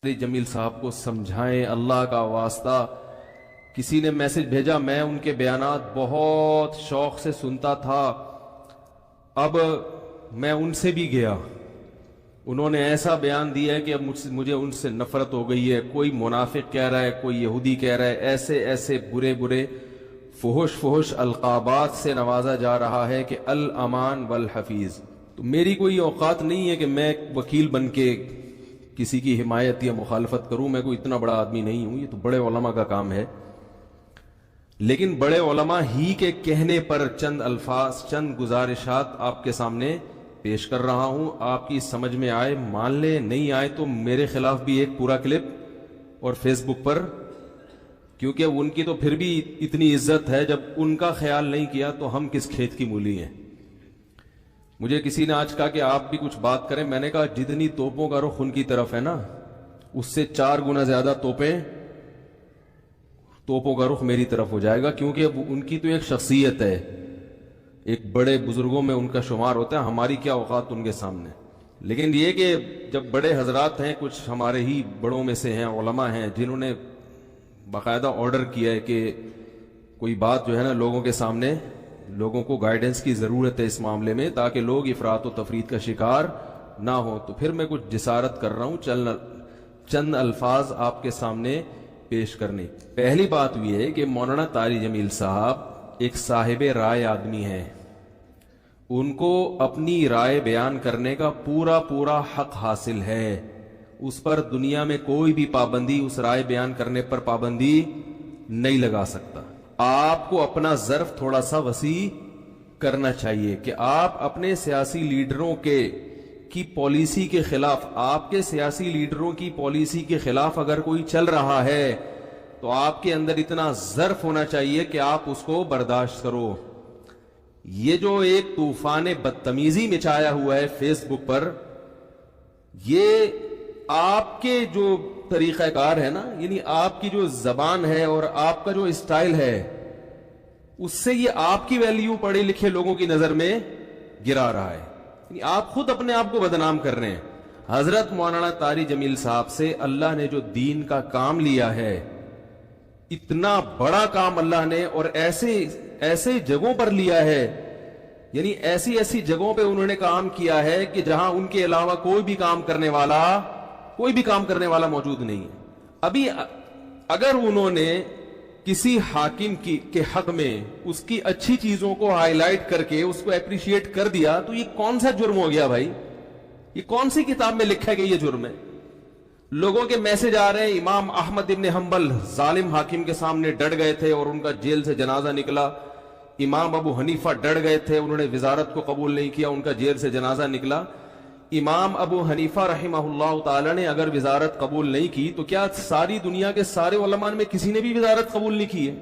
جمیل صاحب کو سمجھائیں اللہ کا واسطہ. کسی نے میسج بھیجا، میں ان کے بیانات بہت شوق سے سنتا تھا، اب میں ان سے بھی گیا، انہوں نے ایسا بیان دیا ہے کہ اب مجھے ان سے نفرت ہو گئی ہے. کوئی منافق کہہ رہا ہے، کوئی یہودی کہہ رہا ہے، ایسے ایسے برے برے فحش القابات سے نوازا جا رہا ہے کہ الامان والحفیظ. تو میری کوئی اوقات نہیں ہے کہ میں وکیل بن کے کسی کی حمایت یا مخالفت کروں، میں کوئی اتنا بڑا آدمی نہیں ہوں، یہ تو بڑے علماء کا کام ہے. لیکن بڑے علماء ہی کے کہنے پر چند الفاظ، چند گزارشات آپ کے سامنے پیش کر رہا ہوں. آپ کی سمجھ میں آئے مان لیں، نہیں آئے تو میرے خلاف بھی ایک پورا کلپ اور فیس بک پر، کیونکہ ان کی تو پھر بھی اتنی عزت ہے، جب ان کا خیال نہیں کیا تو ہم کس کھیت کی مولی ہیں. مجھے کسی نے آج کہا کہ آپ بھی کچھ بات کریں. میں نے کہا جتنی توپوں کا رخ ان کی طرف ہے نا، اس سے 4 گنا زیادہ توپوں کا رخ میری طرف ہو جائے گا، کیونکہ اب ان کی تو ایک شخصیت ہے، ایک بڑے بزرگوں میں ان کا شمار ہوتا ہے. ہماری کیا اوقات ان کے سامنے. لیکن یہ کہ جب بڑے حضرات ہیں، کچھ ہمارے ہی بڑوں میں سے ہیں، علماء ہیں، جنہوں نے باقاعدہ آرڈر کیا ہے کہ کوئی بات جو ہے نا لوگوں کے سامنے، لوگوں کو گائیڈنس کی ضرورت ہے اس معاملے میں، تاکہ لوگ افراط و تفرید کا شکار نہ ہو. تو پھر میں کچھ جسارت کر رہا ہوں، چند الفاظ آپ کے سامنے پیش کرنے. پہلی بات یہ ہے کہ مولانا طاری جمیل صاحب ایک صاحب رائے آدمی ہیں، ان کو اپنی رائے بیان کرنے کا پورا حق حاصل ہے. اس پر دنیا میں کوئی بھی پابندی، اس رائے بیان کرنے پر پابندی نہیں لگا سکتا. آپ کو اپنا ظرف تھوڑا سا وسیع کرنا چاہیے کہ آپ اپنے سیاسی لیڈروں کی پالیسی کے خلاف، آپ کے سیاسی لیڈروں کی پالیسی کے خلاف اگر کوئی چل رہا ہے تو آپ کے اندر اتنا ظرف ہونا چاہیے کہ آپ اس کو برداشت کرو. یہ جو ایک طوفان بدتمیزی مچایا ہوا ہے فیس بک پر، یہ آپ کے جو طریقہ کار ہے نا، یعنی آپ کی جو زبان ہے اور آپ کا جو اسٹائل ہے، اس سے یہ آپ کی ویلیو پڑھے لکھے لوگوں کی نظر میں گرا رہا ہے. یعنی آپ خود اپنے آپ کو بدنام کر رہے ہیں. حضرت مولانا طاری جمیل صاحب سے اللہ نے جو دین کا کام لیا ہے، اتنا بڑا کام اللہ نے، اور ایسے جگہوں پر لیا ہے، یعنی ایسی جگہوں پہ انہوں نے کام کیا ہے کہ جہاں ان کے علاوہ کوئی بھی کام کرنے والا موجود نہیں ہے. ابھی اگر انہوں نے کسی حاکم کے حق میں اس کی اچھی چیزوں کو ہائی لائٹ کر کے اس کو اپریشیٹ کر دیا تو یہ کون سا جرم ہو گیا بھائی؟ یہ کون سی کتاب میں لکھا ہے کہ یہ جرم ہے؟ لوگوں کے میسج آ رہے ہیں، امام احمد ابن حنبل ظالم حاکم کے سامنے ڈٹ گئے تھے اور ان کا جیل سے جنازہ نکلا. امام ابو حنیفہ ڈٹ گئے تھے، انہوں نے وزارت کو قبول نہیں کیا، ان کا جیل سے جنازہ نکلا. امام ابو حنیفہ رحمہ اللہ تعالی نے اگر وزارت قبول نہیں کی تو کیا ساری دنیا کے سارے علماء میں کسی نے بھی وزارت قبول نہیں کی ہے؟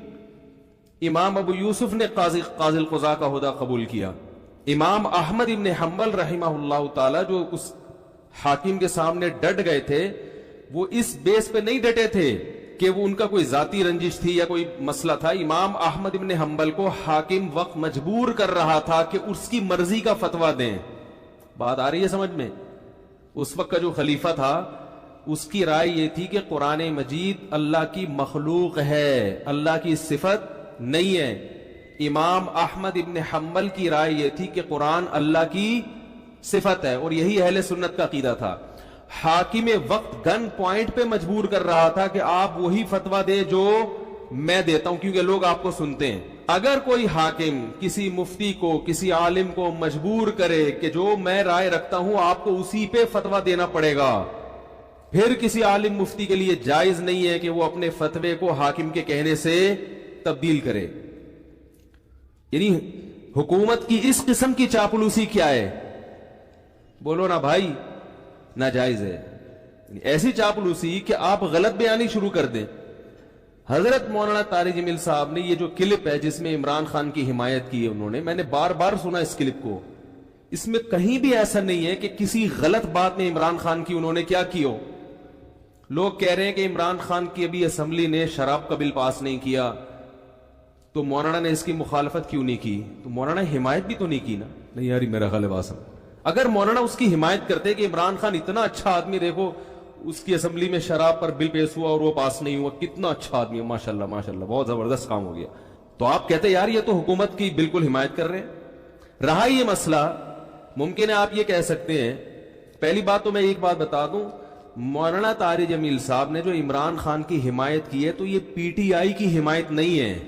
امام ابو یوسف نے قاضی القضاء کا عہدہ قبول کیا. امام احمد ابن حنبل رحمہ اللہ تعالی جو اس حاکم کے سامنے ڈٹ گئے تھے، وہ اس بیس پہ نہیں ڈٹے تھے کہ وہ ان کا کوئی ذاتی رنجش تھی یا کوئی مسئلہ تھا. امام احمد ابن حنبل کو حاکم وقت مجبور کر رہا تھا کہ اس کی مرضی کا فتویٰ دیں. بات آ رہی ہے سمجھ میں؟ اس وقت کا جو خلیفہ تھا، اس کی رائے یہ تھی کہ قرآن مجید اللہ کی مخلوق ہے، اللہ کی صفت نہیں ہے. امام احمد ابن حنبل کی رائے یہ تھی کہ قرآن اللہ کی صفت ہے، اور یہی اہل سنت کا عقیدہ تھا. حاکم وقت گن پوائنٹ پہ مجبور کر رہا تھا کہ آپ وہی فتویٰ دیں جو میں دیتا ہوں، کیونکہ لوگ آپ کو سنتے ہیں. اگر کوئی حاکم کسی مفتی کو، کسی عالم کو مجبور کرے کہ جو میں رائے رکھتا ہوں آپ کو اسی پہ فتویٰ دینا پڑے گا، پھر کسی عالم مفتی کے لیے جائز نہیں ہے کہ وہ اپنے فتوے کو حاکم کے کہنے سے تبدیل کرے. یعنی حکومت کی اس قسم کی چاپلوسی کیا ہے؟ بولو نا بھائی، ناجائز ہے. ایسی چاپلوسی کہ آپ غلط بیانی شروع کر دیں. حضرت مولانا طاری جمیل صاحب نے یہ جو کلپ ہے جس میں عمران خان کی حمایت کی ہے انہوں نے، میں نے بار بار سنا اس کلپ کو، اس میں کہیں بھی ایسا نہیں ہے کہ کسی غلط بات میں عمران خان کی انہوں نے کیا کی ہو. لوگ کہہ رہے ہیں کہ عمران خان کی ابھی اسمبلی نے شراب کا بل پاس نہیں کیا تو مولانا نے اس کی مخالفت کیوں نہیں کی؟ تو مولانا حمایت بھی تو نہیں کی نا. نہیں یاری میرا خیال ہے واسم، اگر مولانا اس کی حمایت کرتے کہ عمران خان اتنا اچھا آدمی، دیکھو اس کی اسمبلی میں شراب پر بل پیش ہوا اور وہ پاس نہیں ہوا. کتنا اچھا آدمی ہے, ماشاءاللہ ماشاءاللہ, بہت زبردست کام ہو گیا. تو آپ کہتے یار یہ تو حکومت کی بالکل حمایت کر رہے ہیں. رہا یہ مسئلہ, ممکن ہے آپ یہ کہہ سکتے ہیں, پہلی بات تو میں ایک بات بتا دوں, مولانا طارق جمیل صاحب نے جو عمران خان کی حمایت کی ہے تو یہ پی ٹی آئی کی حمایت نہیں ہے,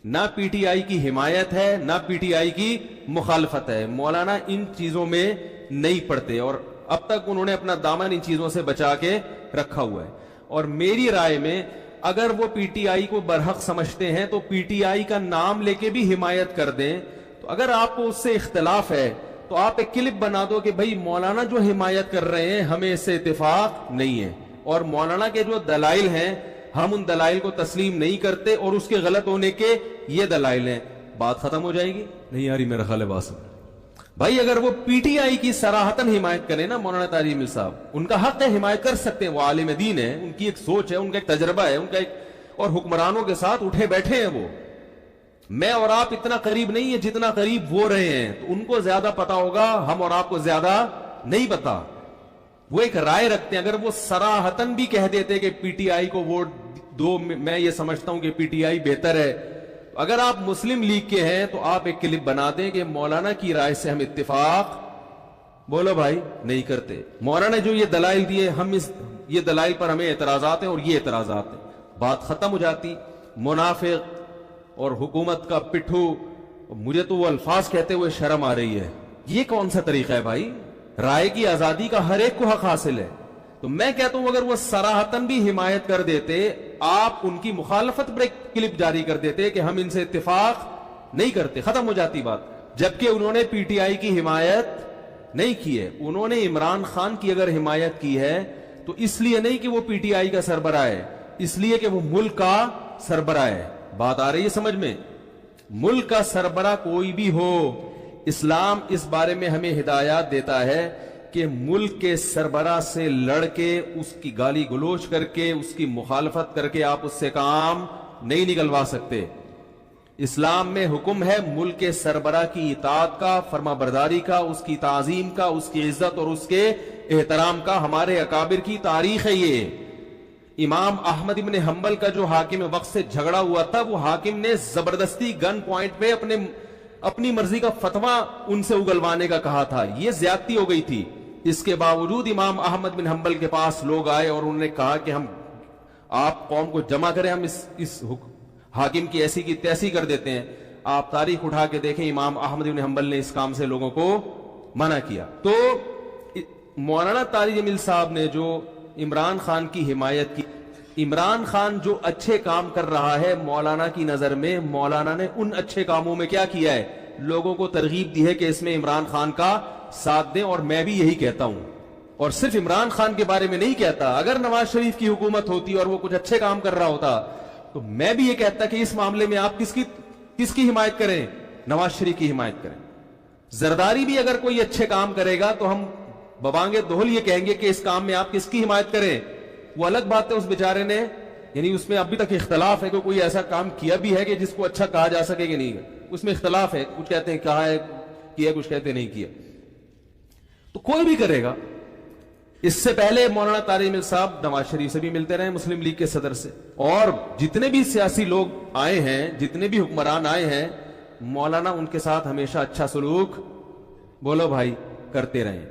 نہ پی ٹی آئی کی حمایت ہے نہ پی ٹی آئی کی مخالفت ہے. مولانا ان چیزوں میں نہیں پڑتے اور اب تک انہوں نے اپنا دامن ان چیزوں سے بچا کے رکھا ہوا ہے. اور میری رائے میں اگر وہ پی ٹی آئی کو برحق سمجھتے ہیں تو پی ٹی آئی کا نام لے کے بھی حمایت کر دیں. تو اگر آپ کو اس سے اختلاف ہے تو آپ ایک کلپ بنا دو کہ بھئی مولانا جو حمایت کر رہے ہیں ہمیں اس سے اتفاق نہیں ہے, اور مولانا کے جو دلائل ہیں ہم ان دلائل کو تسلیم نہیں کرتے اور اس کے غلط ہونے کے یہ دلائل ہیں. بات ختم ہو جائے گی. نہیں یاری میرا خیال ہے بات بھائی, اگر وہ پی ٹی آئی کی صراحتاً حمایت کریں نا مولانا طارق جمیل صاحب, ان کا حق ہے, حمایت کر سکتے ہیں, وہ عالم دین ہے, ان کی ایک سوچ ہے, ان کا ایک تجربہ ہے, ان کا ایک, اور حکمرانوں کے ساتھ اٹھے بیٹھے ہیں وہ. میں اور آپ اتنا قریب نہیں ہے جتنا قریب وہ رہے ہیں, تو ان کو زیادہ پتا ہوگا, ہم اور آپ کو زیادہ نہیں پتا. وہ ایک رائے رکھتے ہیں. اگر وہ صراحتاً بھی کہہ دیتے کہ پی ٹی آئی کو ووٹ دو, میں یہ سمجھتا ہوں کہ پی ٹی آئی بہتر ہے, اگر آپ مسلم لیگ کے ہیں تو آپ ایک کلپ بنا دیں کہ مولانا کی رائے سے ہم اتفاق, بولو بھائی, نہیں کرتے. مولانا نے جو یہ دلائل دیے, ہم یہ دلائل پر ہمیں اعتراضات ہیں اور یہ اعتراضات ہیں, بات ختم ہو جاتی. منافق اور حکومت کا پٹھو, مجھے تو وہ الفاظ کہتے ہوئے شرم آ رہی ہے. یہ کون سا طریقہ ہے بھائی؟ رائے کی آزادی کا ہر ایک کو حق حاصل ہے. تو میں کہتا ہوں اگر وہ صراحتاً بھی حمایت کر دیتے, آپ ان کی مخالفت پر ایک کلپ جاری کر دیتے کہ ہم ان سے اتفاق نہیں کرتے, ختم ہو جاتی بات. جبکہ انہوں نے پی ٹی آئی کی حمایت نہیں کی ہے, انہوں نے عمران خان کی اگر حمایت کی ہے تو اس لیے نہیں کہ وہ پی ٹی آئی کا سربراہ ہے, اس لیے کہ وہ ملک کا سربراہ ہے. بات آ رہی ہے سمجھ میں؟ ملک کا سربراہ کوئی بھی ہو, اسلام اس بارے میں ہمیں ہدایات دیتا ہے کہ ملک کے سربراہ سے لڑ کے, اس کی گالی گلوچ کر کے, اس کی مخالفت کر کے آپ اس سے کام نہیں نکلوا سکتے. اسلام میں حکم ہے ملک کے سربراہ کی اطاعت کا, فرما برداری کا, اس کی تعظیم کا, اس کی عزت اور اس کے احترام کا. ہمارے اکابر کی تاریخ ہے یہ. امام احمد ابن حنبل کا جو حاکم وقت سے جھگڑا ہوا تھا, وہ حاکم نے زبردستی گن پوائنٹ پہ اپنی مرضی کا فتویٰ ان سے اگلوانے کا کہا تھا. یہ زیادتی ہو گئی تھی. اس کے باوجود امام احمد بن حنبل کے پاس لوگ آئے اور انہوں نے کہا کہ ہم, آپ قوم کو جمع کریں, ہم اس حاکم کی ایسی کی تیسی کر دیتے ہیں. آپ تاریخ اٹھا کے دیکھیں, امام احمد بن حنبل نے اس کام سے لوگوں کو منع کیا. تو مولانا طارق جمیل صاحب نے جو عمران خان کی حمایت کی, عمران خان جو اچھے کام کر رہا ہے مولانا کی نظر میں, مولانا نے ان اچھے کاموں میں کیا کیا ہے, لوگوں کو ترغیب دی ہے کہ اس میں عمران خان کا ساتھ دیں. اور میں بھی یہی کہتا ہوں, اور صرف عمران خان کے بارے میں نہیں کہتا. اگر نواز شریف کی حکومت ہوتی اور وہ کچھ اچھے کام کر رہا ہوتا تو میں بھی یہ کہتا کہ اس معاملے میں آپ کس کی حمایت کریں؟ نواز شریف کی حمایت کریں. زرداری بھی اگر کوئی اچھے کام کرے گا تو ہم ببانگے دہل یہ کہیں گے کہ اس کام میں آپ کس کی حمایت کریں. وہ الگ بات ہے, اس بیچارے نے, یعنی اس میں ابھی تک اختلاف ہے کہ کوئی ایسا کام کیا بھی ہے کہ جس کو اچھا کہا جا سکے کہ نہیں, اس میں اختلاف ہے. کچھ کہتے ہیں کہا ہے کیا, کچھ کہتے ہیں نہیں کیا. تو کوئی بھی کرے گا. اس سے پہلے مولانا طارق جمیل صاحب نواز شریف سے بھی ملتے رہے, مسلم لیگ کے صدر سے, اور جتنے بھی سیاسی لوگ آئے ہیں, جتنے بھی حکمران آئے ہیں, مولانا ان کے ساتھ ہمیشہ اچھا سلوک, بولو بھائی, کرتے رہے.